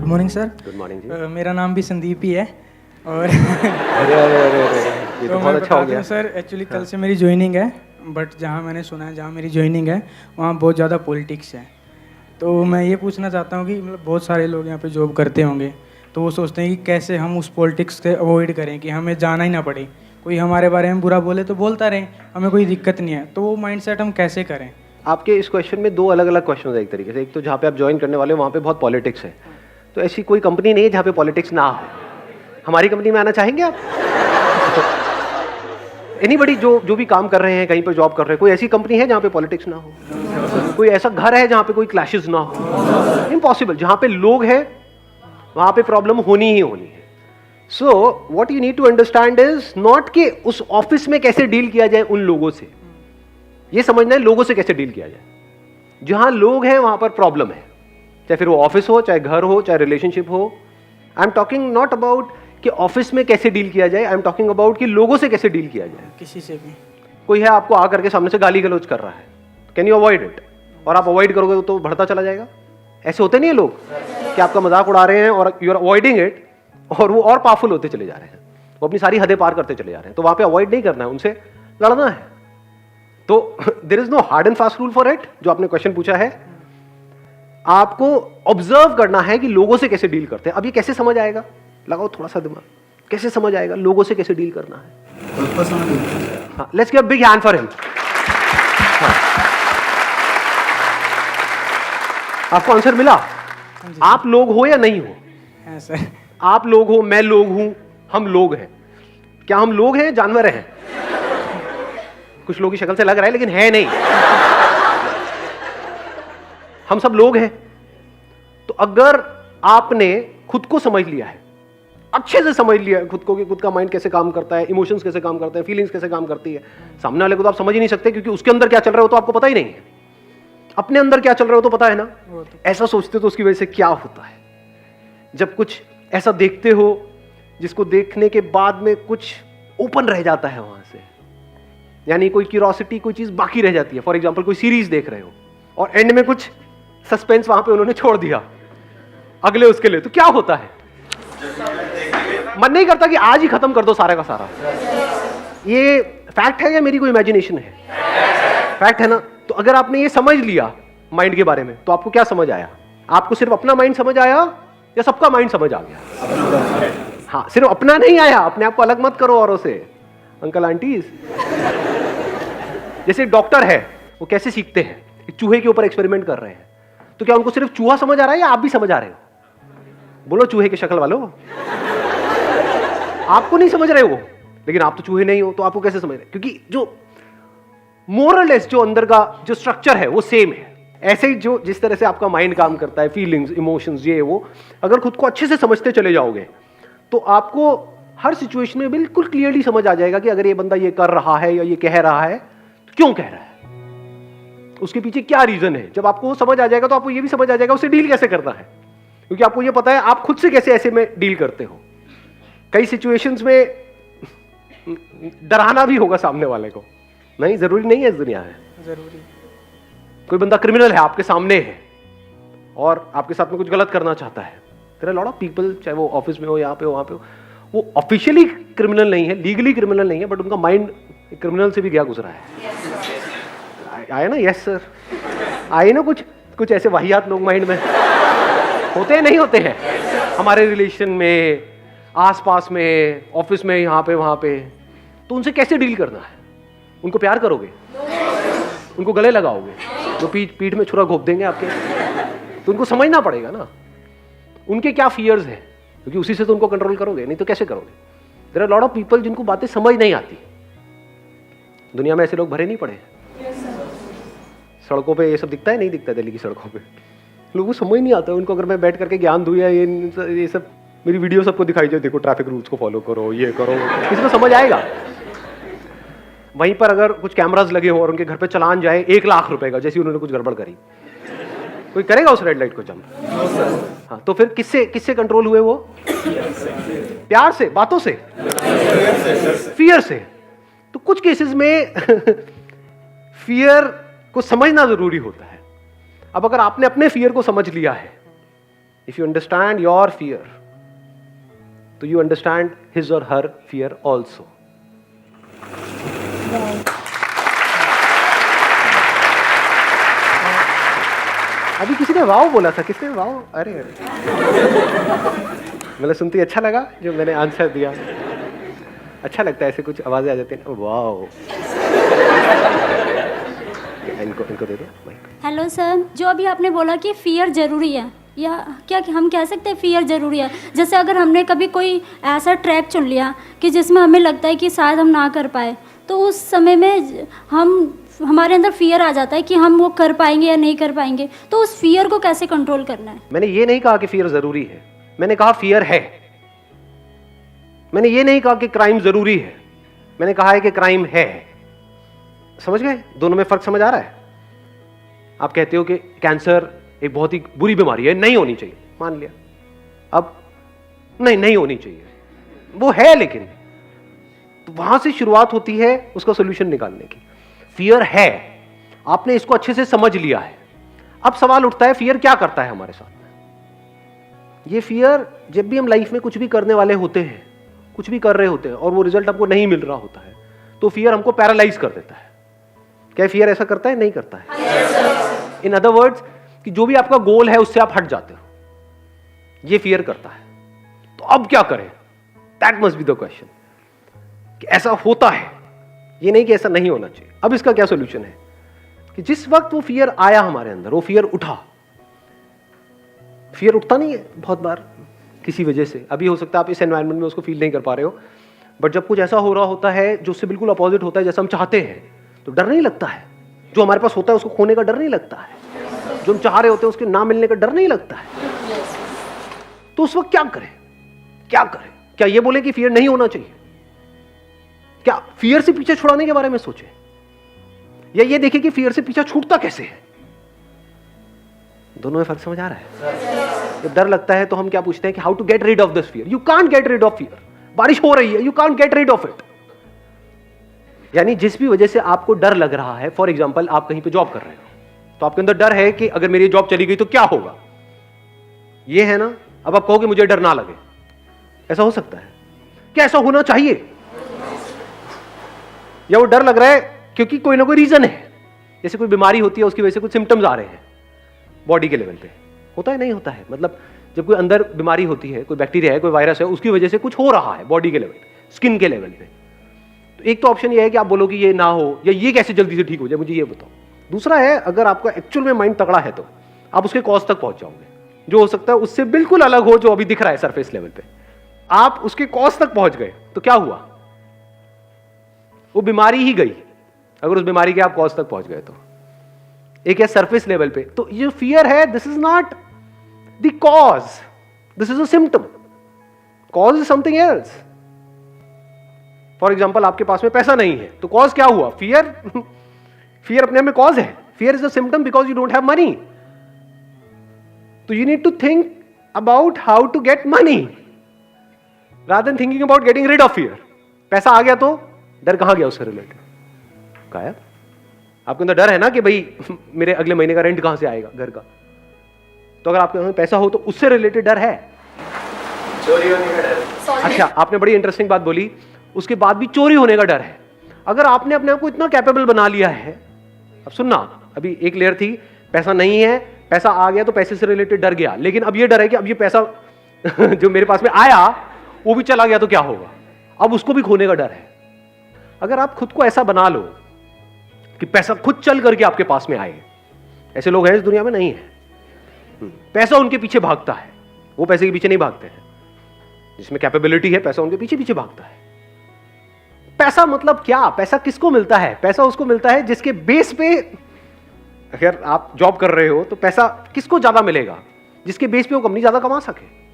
Good morning sir. Good morning जी। मेरा नाम भी संदीप ही है और अरे अरे अरे अरे ये तो बहुत अच्छा हो गया सर। एक्चुअली कल से मेरी ज्वाइनिंग है, बट जहाँ मैंने सुना है जहाँ मेरी ज्वाइनिंग है वहाँ बहुत ज़्यादा पॉलिटिक्स है। तो मैं ये पूछना चाहता हूँ कि मतलब बहुत सारे लोग यहाँ पे जॉब करते होंगे तो वो सोचते हैं कि कैसे हम उस पॉलिटिक्स से अवॉइड करें कि हमें जाना ही ना पड़े, कोई हमारे बारे में बुरा बोले तो बोलता रहे, हमें कोई दिक्कत नहीं है। तो वो माइंडसेट हम कैसे करें? आपके इस क्वेश्चन में दो अलग अलग क्वेश्चन है एक तरीके से। एक तो जहाँ पे आप ज्वाइन करने वाले हो वहाँ पे बहुत पॉलिटिक्स है, तो ऐसी कोई कंपनी नहीं है जहाँ पे पॉलिटिक्स ना हो। हमारी कंपनी में आना चाहेंगे आप? एनीबडी जो भी काम कर रहे हैं, कहीं पर जॉब कर रहे हैं, कोई ऐसी कंपनी है जहाँ पे पॉलिटिक्स ना हो? कोई ऐसा घर है जहाँ पे कोई क्लैशेस ना हो? इम्पॉसिबल। जहाँ पे लोग हैं वहाँ पे प्रॉब्लम होनी ही होनी है। So what you need to understand is not कि उस ऑफिस में कैसे डील किया जाए उन लोगों से, ये समझना है लोगों से कैसे डील किया जाए। जहां लोग हैं वहां पर प्रॉब्लम है, चाहे फिर वो ऑफिस हो, चाहे घर हो, चाहे रिलेशनशिप हो। I am talking not about कि ऑफिस में कैसे डील किया जाए, आई एम टॉकिंग अबाउट कि लोगों से कैसे डील किया जाए। किसी से भी कोई है आपको आकर के सामने से गाली गलौज कर रहा है, कैन यू अवॉइड इट? और आप अवॉइड करोगे तो बढ़ता चला जाएगा। ऐसे होते नहीं है लोग कि आपका मजाक उड़ा रहे हैं और यू आर अवॉइडिंग इट, और वो और पावरफुल होते चले जा रहे हैं, वो अपनी सारी हदें पार करते चले जा रहे हैं। तो वहां पे अवॉइड नहीं करना है, उनसे लड़ना है। तो there is no hard and fast rule for it. जो आपने क्वेश्चन पूछा है, आपको ऑब्जर्व करना है कि लोगों से कैसे डील करते हैं। अब ये कैसे समझ आएगा? लगाओ थोड़ा सा दिमाग, कैसे समझ आएगा लोगों से कैसे डील करना है? हाँ, let's give a big hand for him. आपको आंसर मिला? आप लोग हो या नहीं हो? है सर। आप लोग हो, मैं लोग हूं, हम लोग हैं। क्या हम लोग हैं, जानवर हैं? कुछ लोगों की शक्ल से लग रहा है लेकिन है नहीं। हम सब लोग हैं। तो अगर आपने खुद को समझ लिया है, अच्छे से समझ लिया है खुद को कि खुद का माइंड कैसे काम करता है, इमोशंस कैसे काम करते हैं, फीलिंग्स कैसे काम करती है, सामने वाले को तो आप समझ ही नहीं सकते क्योंकि उसके अंदर क्या चल रहा है वो तो आपको पता ही नहीं है। अपने अंदर क्या चल रहा है वो तो पता है ना। ऐसा सोचते तो उसकी वजह से क्या होता है जब कुछ ऐसा देखते हो जिसको देखने के बाद में कुछ ओपन रह जाता है वहां से, यानी कोई क्यूरोसिटी, कोई चीज बाकी रह जाती है। फॉर एग्जांपल कोई सीरीज देख रहे हो और एंड में कुछ सस्पेंस वहां पे उन्होंने छोड़ दिया अगले उसके लिए, तो क्या होता है? मन नहीं करता कि आज ही खत्म कर दो सारा का सारा। ये फैक्ट है या मेरी कोई इमेजिनेशन है? फैक्ट है ना। तो अगर आपने ये समझ लिया माइंड के बारे में, तो आपको क्या समझ आया? आपको सिर्फ अपना माइंड समझ आया या सबका माइंड समझ आ गया? हाँ, सिर्फ अपना नहीं आया। अपने आप को अलग मत करो औरों से। अंकल आंटी, जैसे डॉक्टर है, वो कैसे सीखते हैं? एक चूहे के ऊपर एक्सपेरिमेंट कर रहे हैं, तो क्या उनको सिर्फ चूहा समझ आ रहा है या आप भी समझ आ रहे हो? बोलो चूहे की शक्ल वालों। आपको नहीं समझ रहे हो, लेकिन आप तो चूहे नहीं हो, तो आपको कैसे समझ रहे? क्योंकि जो मोरलेस जो अंदर का जो स्ट्रक्चर है वो सेम है। ऐसे ही जो जिस तरह से आपका माइंड काम करता है, फीलिंग्स, इमोशंस, ये वो, अगर खुद को अच्छे से समझते चले जाओगे तो आपको हर सिचुएशन में बिल्कुल क्लियरली समझ आ जाएगा कि अगर ये बंदा ये कर रहा है या ये कह रहा है तो क्यों कह रहा है, उसके पीछे क्या रीजन है। जब आपको समझ आ जाएगा तो आपको ये भी समझ आ जाएगा उसे डील कैसे करना है, क्योंकि आपको ये पता है आप खुद से कैसे ऐसे में डील करते हो। कई सिचुएशंस में डराना भी होगा सामने वाले को, नहीं जरूरी नहीं है इस दुनिया में। जरूरी कोई बंदा क्रिमिनल है, आपके सामने है और आपके साथ में कुछ गलत करना चाहता है। There are lot of people, चाहे वो ऑफिस में हो, यहाँ पे हो, वहां पे हो, वो ऑफिशियली क्रिमिनल नहीं है, लीगली क्रिमिनल नहीं है, बट उनका माइंड क्रिमिनल से भी गया गुजरा है। आया ना? यस सर, आए ना कुछ कुछ ऐसे वाहियात लोग माइंड में होते हैं, नहीं होते हैं? हमारे रिलेशन में, आसपास में, ऑफिस में, यहाँ पे वहां पे। तो उनसे कैसे डील करना है? उनको प्यार करोगे? उनको गले लगाओगे? जो पीठ में छुरा घोप देंगे आपके? तो उनको समझना पड़ेगा ना उनके क्या फियर्स हैं, क्योंकि उसी से तो उनको कंट्रोल करोगे, नहीं तो कैसे करोगे? There are lot of people जिनको बातें समझ नहीं आती। दुनिया में ऐसे लोग भरे नहीं पड़े। सड़कों पे ये सब दिखता है, नहीं दिखता? दिल्ली की सड़कों पे लोगों को समझ नहीं आता। उनको अगर मैं बैठ करके ज्ञान दूं या ये सब मेरी वीडियो सबको दिखाई जाए, देखो ट्रैफिक रूल्स को फॉलो करो, ये करो, किसी को समझ आएगा? वहीं पर अगर कुछ कैमरास लगे हो और उनके घर पे चलान जाए 1 लाख रुपए का, जैसे उन्होंने कुछ गड़बड़ करी, कोई करेगा उस रेड लाइट को जंप? हाँ, तो फिर किससे कंट्रोल हुए वो? प्यार से, बातों से, फियर से। तो कुछ केसेस में फियर को समझना जरूरी होता है। अब अगर आपने अपने फियर को समझ लिया है If you understand your fear, तो you understand his or her fear also. अभी किसी ने वाव बोला था, किसने वाव? अरे मतलब सुनते ही अच्छा लगा जो मैंने आंसर दिया। अच्छा लगता है, ऐसे कुछ आवाजें आ जाती हैं, वाव। इनको दे दो माइक। हेलो सर, जो अभी आपने बोला कि फियर ज़रूरी है, या क्या हम कह सकते हैं फियर ज़रूरी है? जैसे अगर हमने कभी कोई ऐसा ट्रैक चुन लिया कि जिसमें हमें लगता है कि शायद हम ना कर पाए, तो उस समय में हमारे अंदर फियर आ जाता है कि हम वो कर पाएंगे या नहीं कर पाएंगे, तो उस फियर को कैसे कंट्रोल करना है? मैंने ये नहीं कहा कि फियर जरूरी है, मैंने कहा फियर है। मैंने ये नहीं कहा कि क्राइम जरूरी है, मैंने कहा है कि क्राइम है। समझ गए? दोनों में फर्क समझ आ रहा है? आप कहते हो कि कैंसर एक बहुत ही बुरी बीमारी है, नहीं होनी चाहिए, मान लिया। अब नहीं होनी चाहिए, वो है, लेकिन तो वहां से शुरुआत होती है उसका सोल्यूशन निकालने की। फियर है, आपने इसको अच्छे से समझ लिया है। अब सवाल उठता है फियर क्या करता है हमारे साथ में। ये फियर, जब भी हम लाइफ में कुछ भी करने वाले होते हैं, कुछ भी कर रहे होते हैं और वो रिजल्ट हमको नहीं मिल रहा होता है, तो फियर हमको पैरालाइज कर देता है। क्या फियर ऐसा करता है? नहीं करता है। इन अदर वर्ड्स, कि जो भी आपका गोल है उससे आप हट जाते हो, ये फियर करता है। तो अब क्या करें? That must be the question, कि ऐसा होता है, ये नहीं कि ऐसा नहीं होना चाहिए। अब इसका क्या सोल्यूशन है? कि जिस वक्त वो फियर आया हमारे अंदर, वो फियर उठा। फियर उठता नहीं है बहुत बार किसी वजह से। अभी हो सकता है आप इस एनवायरनमेंट में उसको फील नहीं कर पा रहे हो, बट जब कुछ ऐसा हो रहा होता है जो उससे बिल्कुल अपोजिट होता है जैसा हम चाहते हैं, तो डर नहीं लगता है। जो हमारे पास होता है उसको खोने का डर नहीं लगता है, जो हम चाह रहे होते हैं उसके ना मिलने का डर नहीं लगता है। तो उस वक्त क्या करें? क्या करें? क्या ये बोले कि फियर नहीं होना चाहिए? क्या फियर से पीछे छुड़ाने के बारे में सोचे, या ये देखें कि फियर से पीछा छूटता कैसे है? दोनों में फर्क समझ आ रहा है? जब डर लगता है तो हम क्या पूछते हैं कि how to get rid of this fear. You can't get rid of fear. बारिश हो रही है, you can't get rid of it. यानी जिस भी वजह से आपको डर लग रहा है, फॉर एग्जाम्पल आप कहीं पे जॉब कर रहे हो, तो आपके अंदर डर है कि अगर मेरी जॉब चली गई तो क्या होगा, ये है ना। अब आप कहोगे मुझे डर ना लगे, ऐसा हो सकता है? क्या ऐसा होना चाहिए? या वो डर लग रहा है क्योंकि कोई ना कोई रीजन है, जैसे कोई बीमारी होती है उसकी वजह से कुछ सिम्टम्स आ रहे हैं बॉडी के लेवल पे, होता है नहीं होता है? मतलब जब कोई अंदर बीमारी होती है, कोई बैक्टीरिया है, कोई वायरस है, उसकी वजह से कुछ हो रहा है बॉडी के लेवल पे, स्किन के लेवल पे, तो एक तो ऑप्शन ये है कि आप बोलो कि ये ना हो, या ये कैसे जल्दी से ठीक हो जाए, मुझे ये बताओ। दूसरा है, अगर आपका एक्चुअल में माइंड तगड़ा है तो आप उसके कॉज तक पहुंच जाओगे, जो हो सकता है उससे बिल्कुल अलग हो जो अभी दिख रहा है सरफेस लेवल पे। आप उसके कॉज तक पहुंच गए तो क्या हुआ? वो बीमारी ही गई, अगर उस बीमारी के आप कॉज तक पहुंच गए तो। एक है सरफेस लेवल पे, तो ये फियर है, this is not the cause, this is a symptom. Cause is something else. For example आपके पास में पैसा नहीं है, तो कॉज क्या हुआ? फियर। फियर अपने आप में कॉज है। Fear is a symptom because you don't have money, तो you need to think about how to get money rather than thinking about getting rid of fear. पैसा आ गया तो डर कहां गया? उससे रिलेटेड गायब। आपके अंदर डर है ना कि भाई मेरे अगले महीने का रेंट कहां से आएगा घर का, तो अगर आपके पास पैसा हो तो उससे रिलेटेड डर है, चोरी होने का डर। अच्छा, आपने बड़ी इंटरेस्टिंग बात बोली, उसके बाद भी चोरी होने का डर है। अगर आपने अपने आप को इतना कैपेबल बना लिया है, अब सुनना, अभी एक लेयर थी पैसा नहीं है, पैसा आ गया तो पैसे से रिलेटेड डर गया, लेकिन अब ये डर है कि अब ये पैसा जो मेरे पास में आया वो भी चला गया तो क्या होगा, अब उसको भी खोने का डर है। अगर आप खुद को ऐसा बना लो कि पैसा खुद चल करके आपके पास में आए, ऐसे लोग हैं इस दुनिया में? नहीं है। पैसा उनके पीछे भागता है, वो पैसे के पीछे नहीं भागते हैं। जिसमें कैपेबिलिटी है, पैसा उनके पीछे पीछे भागता है। पैसा मतलब क्या? पैसा किसको मिलता है? पैसा उसको मिलता है जिसके बेस पे, अगर आप जॉब कर रहे हो तो पैसा किसको ज्यादा मिलेगा? जिसके बेस पे वो कंपनी ज्यादा कमा सके।